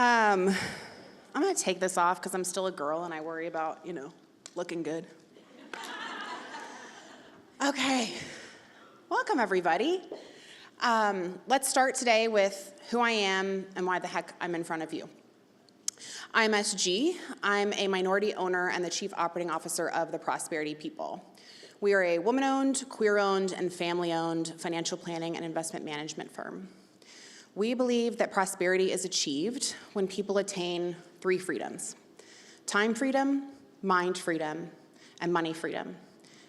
I'm going to take this off because I'm still a girl and I worry about, looking good. Okay. Welcome, everybody. Let's start today with who I am and why the heck I'm in front of you. I'm SG. I'm a minority owner and the Chief Operating Officer of the Prosperity People. We are a woman-owned, queer-owned, and family-owned financial planning and investment management firm. We believe that prosperity is achieved when people attain 3 freedoms: time freedom, mind freedom, and money freedom.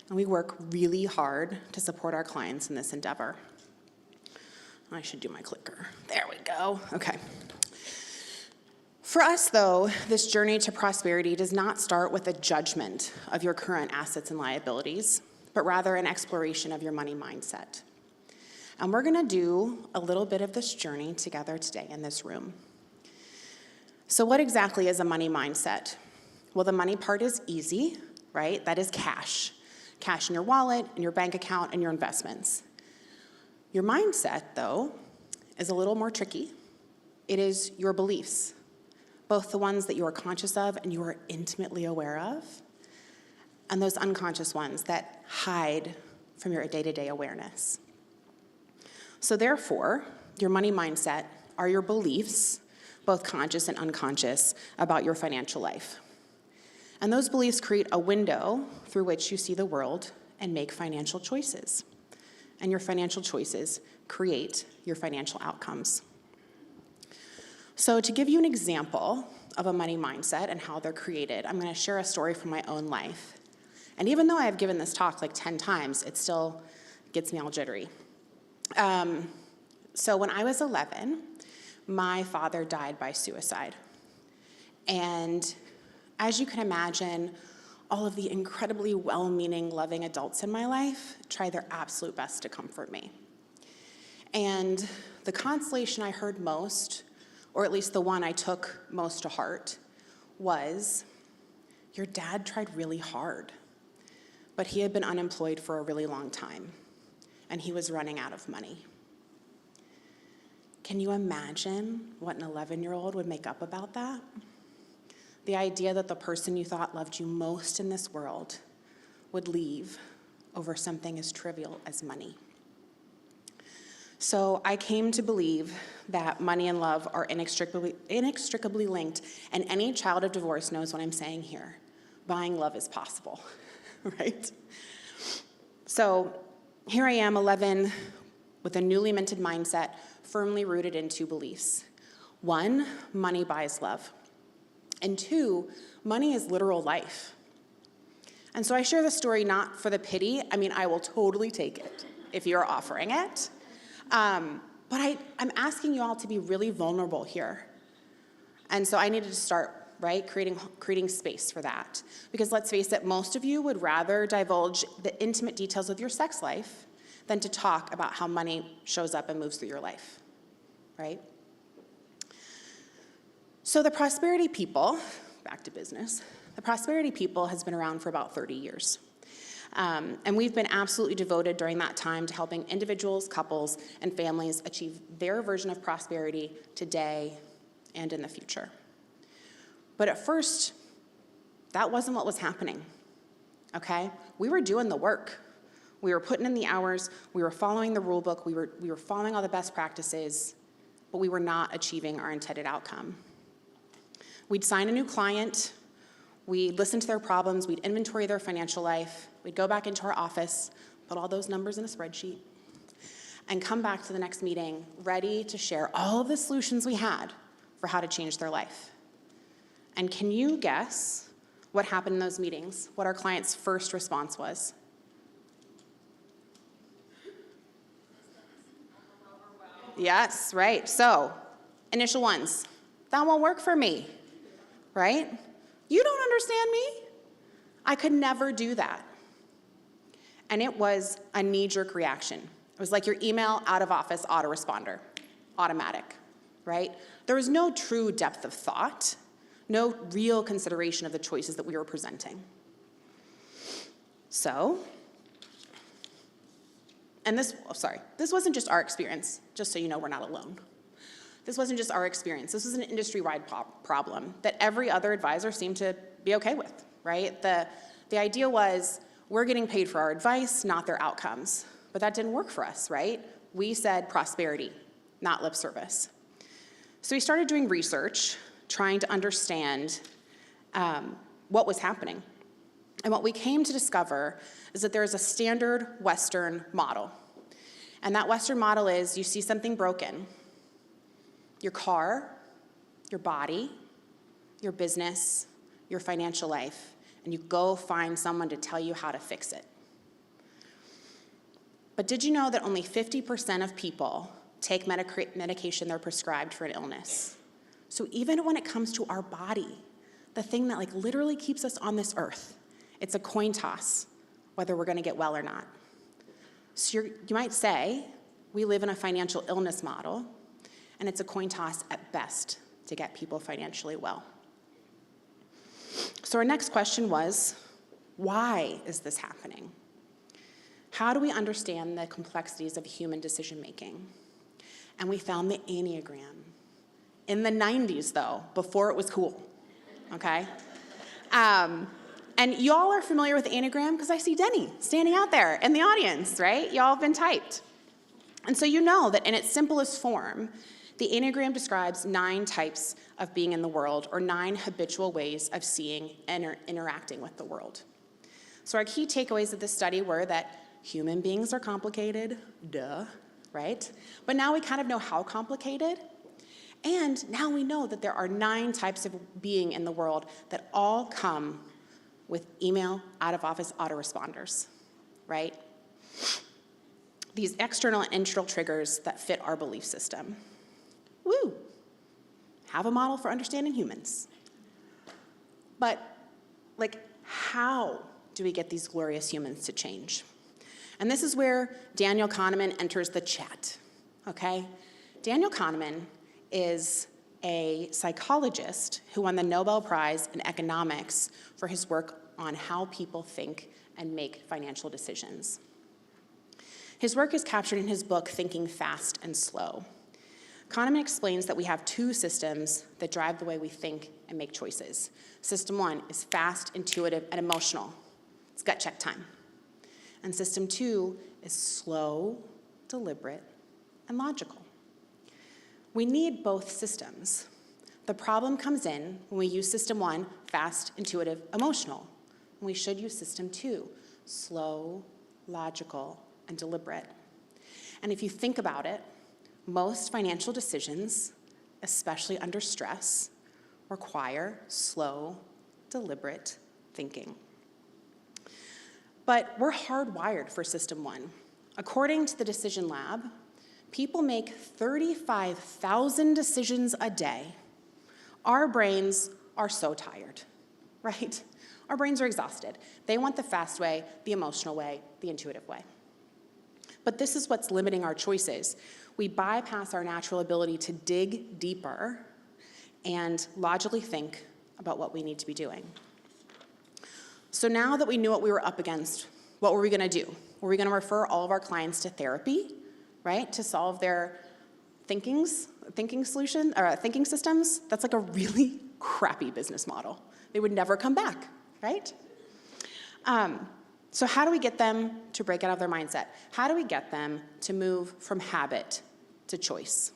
And we work really hard to support our clients in this endeavor. I should do my clicker. There we go. Okay. For us, though, this journey to prosperity does not start with a judgment of your current assets and liabilities, but rather an exploration of your money mindset. And we're going to do a little bit of this journey together today in this room. So what exactly is a money mindset? Well, the money part is easy, right? That is cash. Cash in your wallet, in your bank account, and your investments. Your mindset, though, is a little more tricky. It is your beliefs, both the ones that you are conscious of and you are intimately aware of, and those unconscious ones that hide from your day-to-day awareness. So therefore, your money mindset are your beliefs, both conscious and unconscious, about your financial life. And those beliefs create a window through which you see the world and make financial choices. And your financial choices create your financial outcomes. So to give you an example of a money mindset and how they're created, I'm going to share a story from my own life. And even though I've given this talk like 10 times, it still gets me all jittery. So when I was 11, my father died by suicide. And as you can imagine, all of the incredibly well-meaning, loving adults in my life tried their absolute best to comfort me. And the consolation I heard most, or at least the one I took most to heart, was, your dad tried really hard, but he had been unemployed for a really long time, and he was running out of money. Can you imagine what an 11-year-old would make up about that? The idea that the person you thought loved you most in this world would leave over something as trivial as money. So I came to believe that money and love are inextricably linked, and any child of divorce knows what I'm saying here. Buying love is possible, right? So here I am, 11, with a newly minted mindset, firmly rooted in 2 beliefs. 1, money buys love. And 2, money is literal life. And so I share this story not for the pity. I mean, I will totally take it if you're offering it. But I'm asking you all to be really vulnerable here. And so I needed to start, right, creating space for that. Because let's face it, most of you would rather divulge the intimate details of your sex life than to talk about how money shows up and moves through your life, right? So the Prosperity People, back to business, the Prosperity People has been around for about 30 years. And we've been absolutely devoted during that time to helping individuals, couples, and families achieve their version of prosperity today and in the future. But at first, that wasn't what was happening, okay? We were doing the work. We were putting in the hours, we were following the rule book, we were following all the best practices, but we were not achieving our intended outcome. We'd sign a new client, we'd listen to their problems, we'd inventory their financial life, we'd go back into our office, put all those numbers in a spreadsheet, and come back to the next meeting ready to share all of the solutions we had for how to change their life. And can you guess what happened in those meetings? What our client's first response was? Yes, right. So, initial ones. That won't work for me, right? You don't understand me? I could never do that. And it was a knee-jerk reaction. It was like your email out of office autoresponder, automatic, right? There was no true depth of thought, no real consideration of the choices that we were presenting. So, and this wasn't just our experience, just so you know we're not alone. this wasn't just our experience. This was an industry-wide problem that every other advisor seemed to be okay with, right? The idea was, we're getting paid for our advice, not their outcomes. But that didn't work for us, right? We said prosperity, not lip service. So we started doing research, trying to understand what was happening. And what we came to discover is that there is a standard Western model. And that Western model is, you see something broken, your car, your body, your business, your financial life, and you go find someone to tell you how to fix it. But did you know that only 50% of people take medication they're prescribed for an illness? So even when it comes to our body, the thing that like literally keeps us on this earth, it's a coin toss whether we're gonna get well or not. So you might say, we live in a financial illness model, and it's a coin toss at best to get people financially well. So our next question was, why is this happening? How do we understand the complexities of human decision-making? And we found the Enneagram. In the 90s, though, before it was cool, okay? And y'all are familiar with the Enneagram because I see Denny standing out there in the audience, right? Y'all have been typed. And so you know that in its simplest form, the Enneagram describes 9 types of being in the world, or 9 habitual ways of seeing and interacting with the world. So our key takeaways of this study were that human beings are complicated, duh, right? But now we kind of know how complicated. And now we know that there are 9 types of being in the world that all come with email, out-of-office autoresponders, right? These external and internal triggers that fit our belief system. Woo! Have a model for understanding humans. But, like, how do we get these glorious humans to change? And this is where Daniel Kahneman enters the chat, okay? Daniel Kahneman is a psychologist who won the Nobel Prize in economics for his work on how people think and make financial decisions. His work is captured in his book, Thinking Fast and Slow. Kahneman explains that we have 2 systems that drive the way we think and make choices. System 1 is fast, intuitive, and emotional. It's gut check time. And system 2 is slow, deliberate, and logical. We need both systems. The problem comes in when we use system 1, fast, intuitive, emotional. And we should use system 2, slow, logical, and deliberate. And if you think about it, most financial decisions, especially under stress, require slow, deliberate thinking. But we're hardwired for system 1. According to the Decision Lab, people make 35,000 decisions a day. Our brains are so tired, right? Our brains are exhausted. They want the fast way, the emotional way, the intuitive way. But this is what's limiting our choices. We bypass our natural ability to dig deeper and logically think about what we need to be doing. So now that we knew what we were up against, what were we gonna do? Were we gonna refer all of our clients to therapy, right, to solve their thinking systems? That's like a really crappy business model. They would never come back, right? So how do we get them to break out of their mindset? How do we get them to move from habit to choice?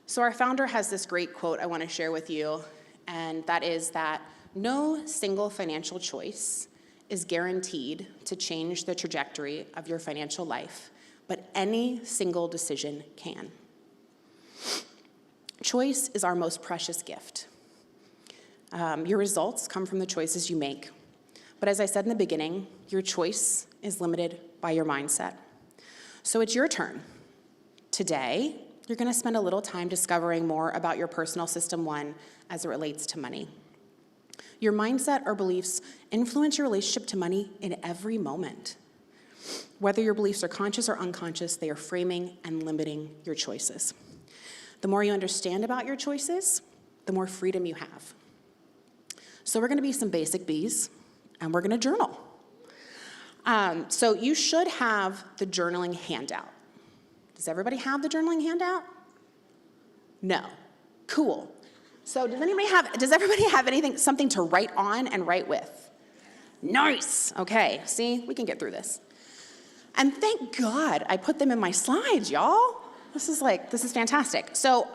So our founder has this great quote I want to share with you, and that is that no single financial choice is guaranteed to change the trajectory of your financial life, but any single decision can. Choice is our most precious gift. Your results come from the choices you make. But as I said in the beginning, your choice is limited by your mindset. So it's your turn. Today, you're going to spend a little time discovering more about your personal system 1 as it relates to money. Your mindset or beliefs influence your relationship to money in every moment. Whether your beliefs are conscious or unconscious, they are framing and limiting your choices. The more you understand about your choices, the more freedom you have. So we're going to be some basic Bs, and we're going to journal. So you should have the journaling handout. Does everybody have the journaling handout? No. Cool. So does everybody have something to write on and write with? Nice. Okay, see, we can get through this. And thank God I put them in my slides, y'all. This is fantastic. So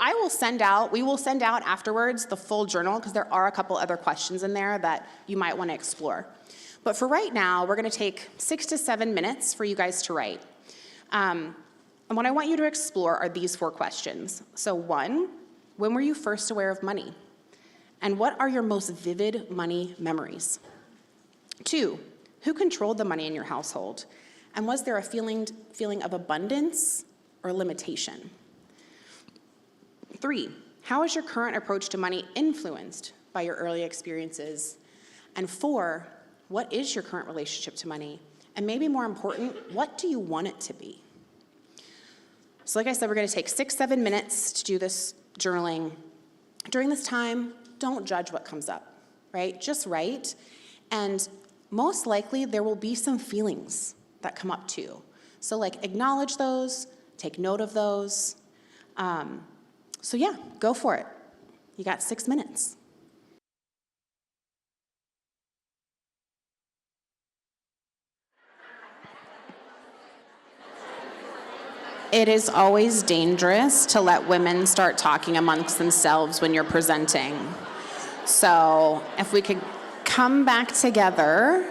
we will send out afterwards the full journal, because there are a couple other questions in there that you might want to explore. But for right now, we're going to take 6 to 7 minutes for you guys to write. And what I want you to explore are these 4 questions. So 1, when were you first aware of money? And what are your most vivid money memories? 2, who controlled the money in your household? And was there a feeling of abundance or limitation? 3, how is your current approach to money influenced by your early experiences? And 4, what is your current relationship to money? And maybe more important, what do you want it to be? So like I said, we're going to take 6, 7 minutes to do this journaling. During this time, don't judge what comes up, right? Just write. And most likely, there will be some feelings that come up too. So acknowledge those, take note of those. So yeah, go for it. You got 6 minutes. It is always dangerous to let women start talking amongst themselves when you're presenting. So if we could come back together.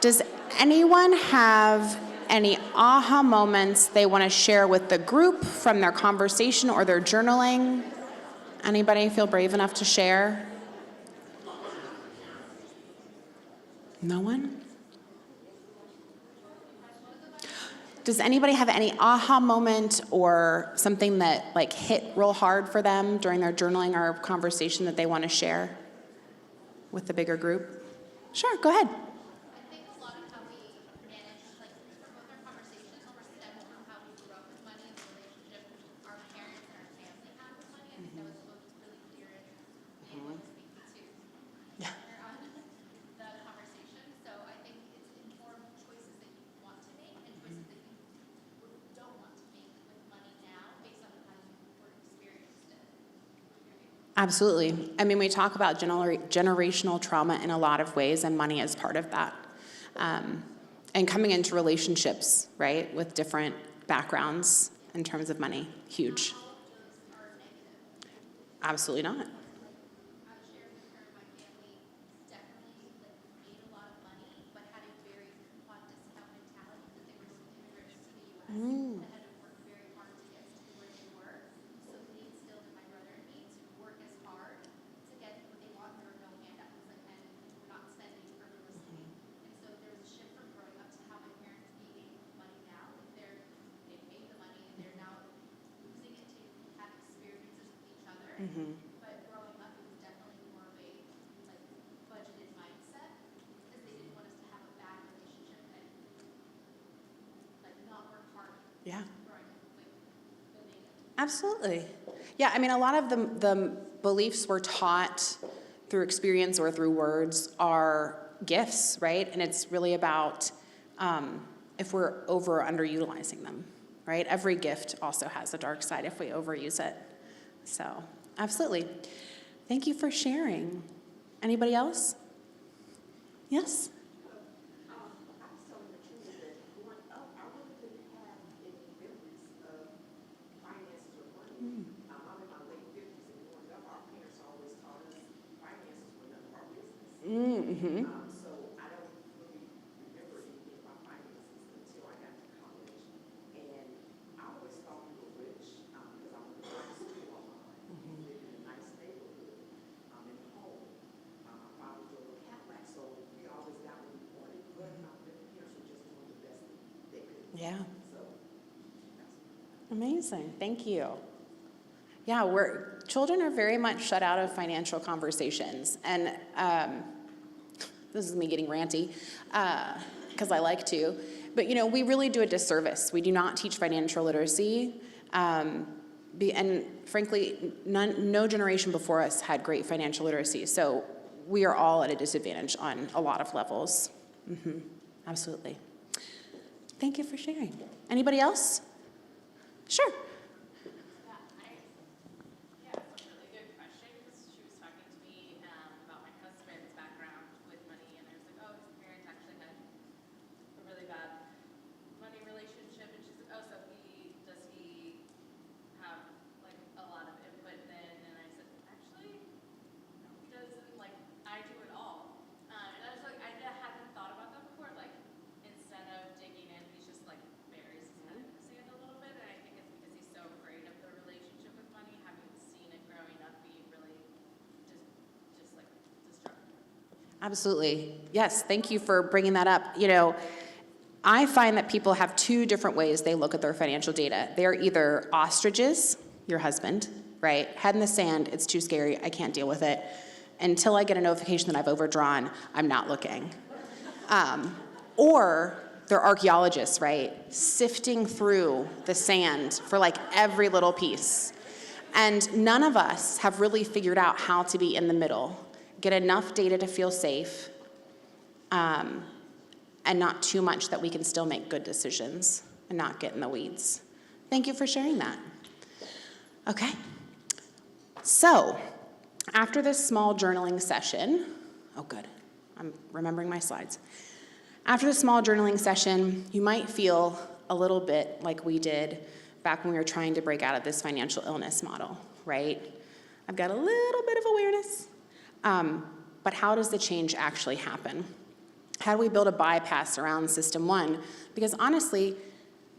Does anyone have any aha moments they want to share with the group from their conversation or their journaling? Anybody feel brave enough to share? No one? Does anybody have any aha moment or something that hit real hard for them during their journaling or conversation that they want to share with the bigger group? Sure, go ahead. I think a lot of how we manage, for both our conversations, were stemmed from how we grew up with money and the relationship our parents and our family had with money. I think that was both really clear in what you're speaking to on the conversation. So I think it's informed choices that you want to make and choices that you don't want to make with money now based on how you were experienced it. Absolutely. I mean, we talk about generational trauma in a lot of ways, and money is part of that. And coming into relationships, right, with different backgrounds in terms of money, huge. Absolutely not. I shared with her, my family definitely made a lot of money, but had a very hot discount mentality because they were immigrants to the U.S. that had to work very hard to get to where they were. So they instilled in my brother and me to work as hard to get what they want. There were no handouts, and we're not spending frivolously. And so there was a shift from growing up to how my parents being money now. They made the money and they're now using it to have experiences with each other. But growing up, it was definitely more of a budgeted mindset because they didn't want us to have a bad relationship and not work hard. Yeah. Growing up, building. Absolutely. Yeah, I mean, a lot of the beliefs we're taught through experience or through words are gifts, right? And it's really about if we're over or underutilizing them, right? Every gift also has a dark side if we overuse it. So, absolutely. Thank you for sharing. Anybody else? Yes? I was telling the children that growing up, I really didn't have any memories of finances or money. I'm in my late 50s, and growing up, our parents always taught us finances were none of our business. So I don't really remember anything about finances until I got to college. And I always thought we were rich because I went to high school on mine, lived in a nice neighborhood, in a home. My father drove a Cadillac, so we always got what we wanted, but the parents were just doing the best they could. Yeah. So that's Amazing. Thank you. Yeah, children are very much shut out of financial conversations. And this is me getting ranty because I like to. But, we really do a disservice. We do not teach financial literacy. And frankly, no generation before us had great financial literacy. So we are all at a disadvantage on a lot of levels. Absolutely. Thank you for sharing. Anybody else? Sure. I Absolutely. Yes, thank you for bringing that up. I find that people have two different ways they look at their financial data. They're either ostriches, your husband, right? Head in the sand, it's too scary, I can't deal with it. Until I get a notification that I've overdrawn, I'm not looking. Or they're archaeologists, right? Sifting through the sand for like every little piece. And none of us have really figured out how to be in the middle, get enough data to feel safe, and not too much that we can still make good decisions and not get in the weeds. Thank you for sharing that. Okay. So, after this small journaling session, oh good, I'm remembering my slides. After the small journaling session, you might feel a little bit like we did back when we were trying to break out of this financial illness model, right? I've got a little bit of awareness, but how does the change actually happen? How do we build a bypass around System 1? Because honestly,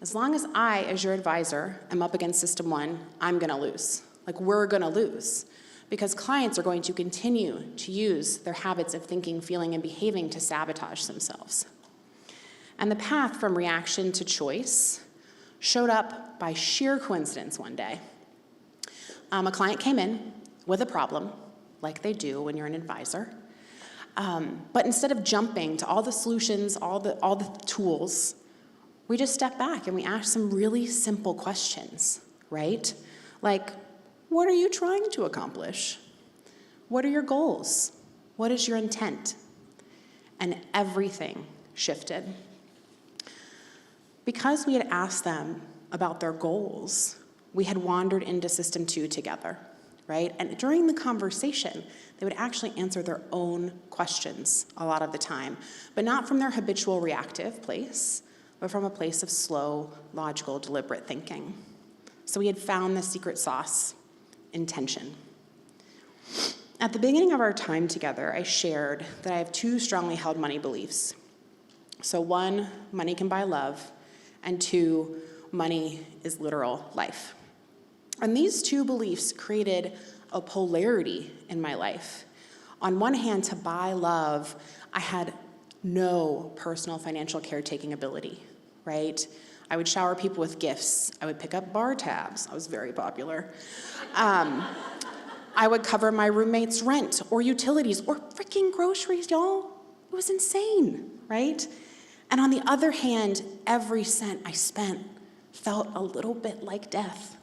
as long as I, as your advisor, am up against System 1, I'm gonna lose. Like, we're gonna lose. Because clients are going to continue to use their habits of thinking, feeling, and behaving to sabotage themselves. And the path from reaction to choice showed up by sheer coincidence one day. A client came in with a problem, like they do when you're an advisor. But instead of jumping to all the solutions, all the tools, we just step back and we ask some really simple questions, right? Like, what are you trying to accomplish? What are your goals? What is your intent? And everything shifted. Because we had asked them about their goals, we had wandered into System 2 together, right? And during the conversation, they would actually answer their own questions a lot of the time, but not from their habitual reactive place, but from a place of slow, logical, deliberate thinking. So we had found the secret sauce: intention. At the beginning of our time together, I shared that I have two strongly held money beliefs. So one, money can buy love, and two, money is literal life. And these two beliefs created a polarity in my life. On one hand, to buy love, I had no personal financial caretaking ability, right? I would shower people with gifts. I would pick up bar tabs. I was very popular. I would cover my roommate's rent or utilities or freaking groceries, y'all. It was insane, right? And on the other hand, every cent I spent felt a little bit like death.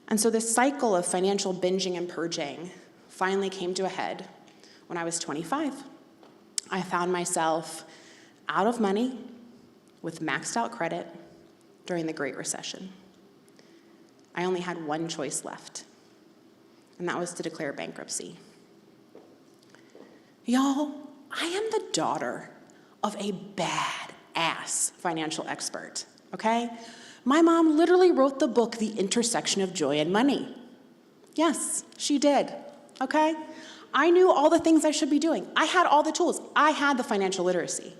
And so this cycle of financial binging and purging finally came to a head when I was 25. I found myself out of money with maxed out credit during the Great Recession. I only had one choice left, and that was to declare bankruptcy. Y'all, I am the daughter of a badass financial expert, okay? My mom literally wrote the book, The Intersection of Joy and Money. Yes, she did, okay? I knew all the things I should be doing. I had all the tools. I had the financial literacy.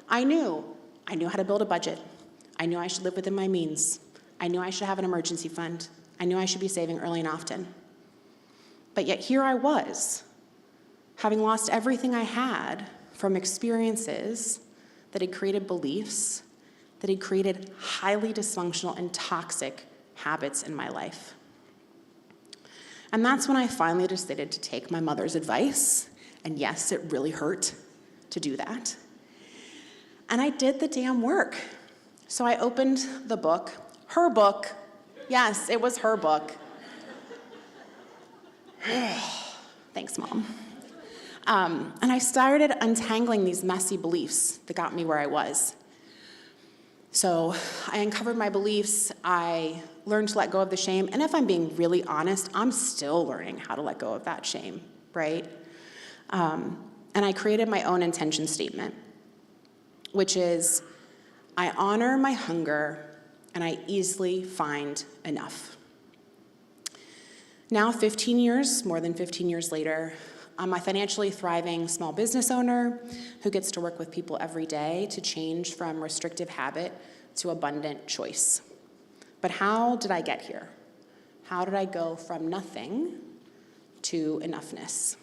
I knew how to build a budget. I knew I should live within my means. I knew I should have an emergency fund. I knew I should be saving early and often. But yet here I was, having lost everything I had from experiences that had created beliefs, that had created highly dysfunctional and toxic habits in my life. And that's when I finally decided to take my mother's advice, and yes, it really hurt to do that. And I did the damn work. So I opened the book, her book. Yes, it was her book. Thanks, Mom. And I started untangling these messy beliefs that got me where I was. So I uncovered my beliefs, I learned to let go of the shame, and if I'm being really honest, I'm still learning how to let go of that shame, right? And I created my own intention statement, which is, I honor my hunger, and I easily find enough. Now, more than 15 years later, I'm a financially thriving small business owner who gets to work with people every day to change from restrictive habit to abundant choice. But how did I get here? How did I go from nothing to enoughness?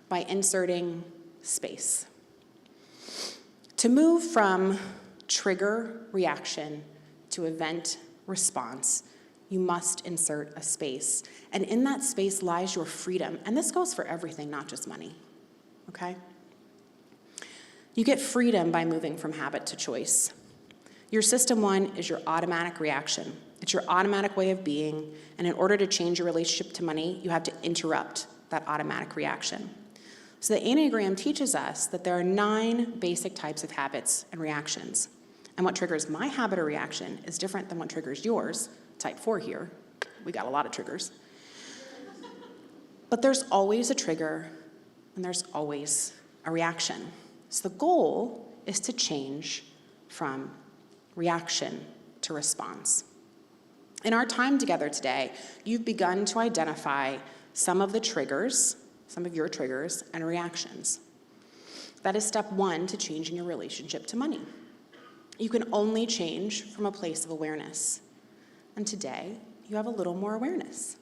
by inserting space. To move from trigger reaction to event response, you must insert a space. And in that space lies your freedom. And this goes for everything, not just money, okay? You get freedom by moving from habit to choice. Your system one is your automatic reaction. It's your automatic way of being, and in order to change your relationship to money, you have to interrupt that automatic reaction. So the Enneagram teaches us that there are 9 basic types of habits and reactions. And what triggers my habit or reaction is different than what triggers yours, type 4 here. We got a lot of triggers. But there's always a trigger, and there's always a reaction. So the goal is to change from reaction to response. In our time together today, you've begun to identify some of the triggers, some of your triggers and reactions. That is step 1 to changing your relationship to money. You can only change from a place of awareness. And today, you have a little more awareness.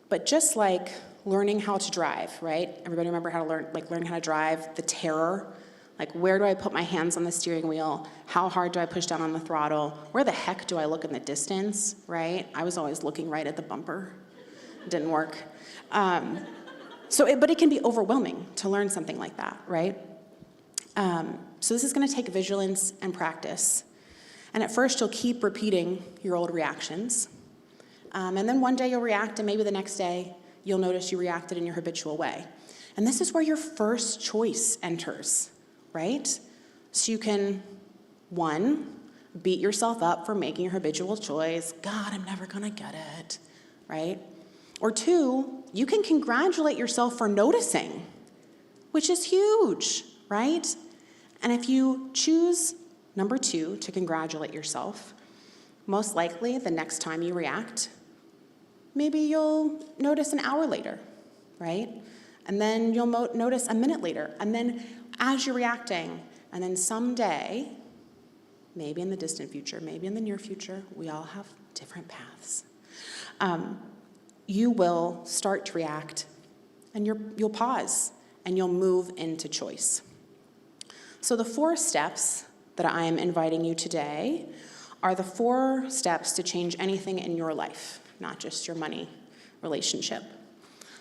But just like learning how to drive, right? Everybody remember how to learn how to drive, the terror? Like, where do I put my hands on the steering wheel? How hard do I push down on the throttle? Where the heck do I look in the distance, right? I was always looking right at the bumper. It didn't work. But it can be overwhelming to learn something like that, right? So this is gonna take vigilance and practice. And at first, you'll keep repeating your old reactions. And then one day you'll react, and maybe the next day, you'll notice you reacted in your habitual way. And this is where your first choice enters, right? So you can, 1, beat yourself up for making your habitual choice. God, I'm never gonna get it, right? Or 2, you can congratulate yourself for noticing, which is huge, right? And if you choose number 2, to congratulate yourself, most likely the next time you react, maybe you'll notice an hour later, right? And then you'll notice a minute later. And then as you're reacting, and then someday, maybe in the distant future, maybe in the near future, we all have different paths. You will start to react, and you'll pause, and you'll move into choice. So the 4 steps that I am inviting you today are the 4 steps to change anything in your life, not just your money relationship.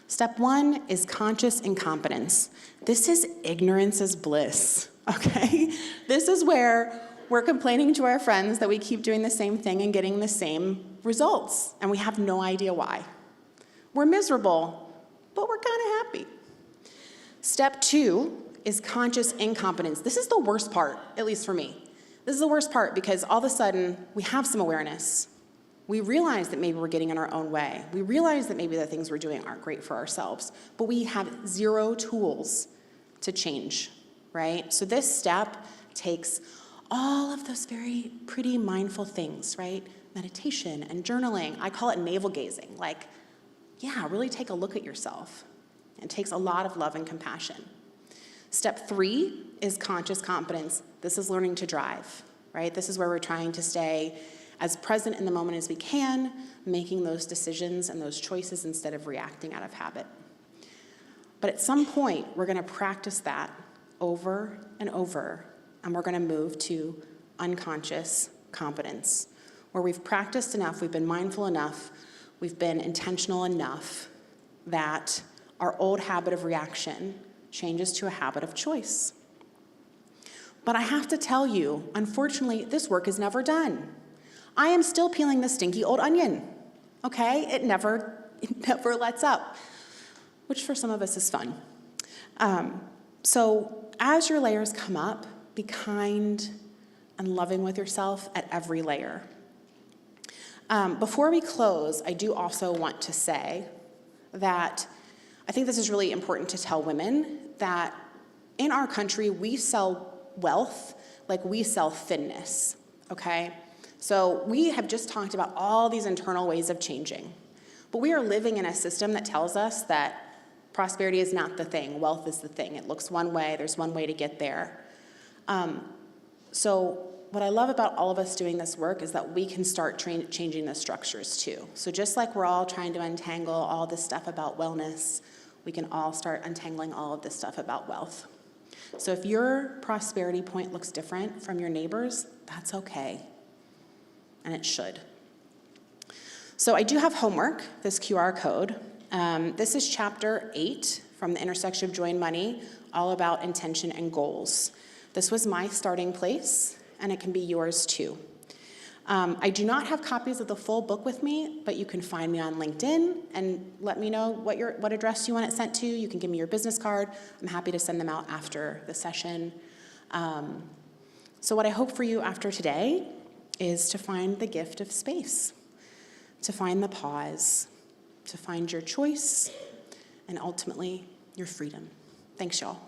Step 1 is conscious incompetence. This is ignorance is bliss, okay? This is where we're complaining to our friends that we keep doing the same thing and getting the same results, and we have no idea why. We're miserable, but we're kind of happy. Step 2 is conscious incompetence. This is the worst part, at least for me. This is the worst part because all of a sudden we have some awareness. We realize that maybe we're getting in our own way. We realize that maybe the things we're doing aren't great for ourselves, but we have 0 tools to change, right? So this step takes all of those very pretty mindful things, right? Meditation and journaling. I call it navel gazing. Like, yeah, really take a look at yourself. It takes a lot of love and compassion. Step 3 is conscious competence. This is learning to drive, right? This is where we're trying to stay as present in the moment as we can, making those decisions and those choices instead of reacting out of habit. But at some point, we're gonna practice that over and over, and we're gonna move to unconscious competence, where we've practiced enough, we've been mindful enough, we've been intentional enough that our old habit of reaction changes to a habit of choice. But I have to tell you, unfortunately, this work is never done. I am still peeling the stinky old onion, okay? It never lets up, which for some of us is fun. So as your layers come up, be kind and loving with yourself at every layer. Before we close, I do also want to say that I think this is really important to tell women that in our country, we sell wealth like we sell thinness, okay? So we have just talked about all these internal ways of changing, but we are living in a system that tells us that prosperity is not the thing, wealth is the thing. It looks one way, there's one way to get there. So what I love about all of us doing this work is that we can start changing the structures too. So just like we're all trying to untangle all this stuff about wellness, we can all start untangling all of this stuff about wealth. So if your prosperity point looks different from your neighbor's, that's okay. And it should. So I do have homework, this QR code. This is chapter 8 from The Intersection of Joy and Money, all about intention and goals. This was my starting place, and it can be yours too. I do not have copies of the full book with me, but you can find me on LinkedIn and let me know what address you want it sent to. You can give me your business card. I'm happy to send them out after the session. So what I hope for you after today is to find the gift of space, to find the pause, to find your choice, and ultimately your freedom. Thanks, y'all.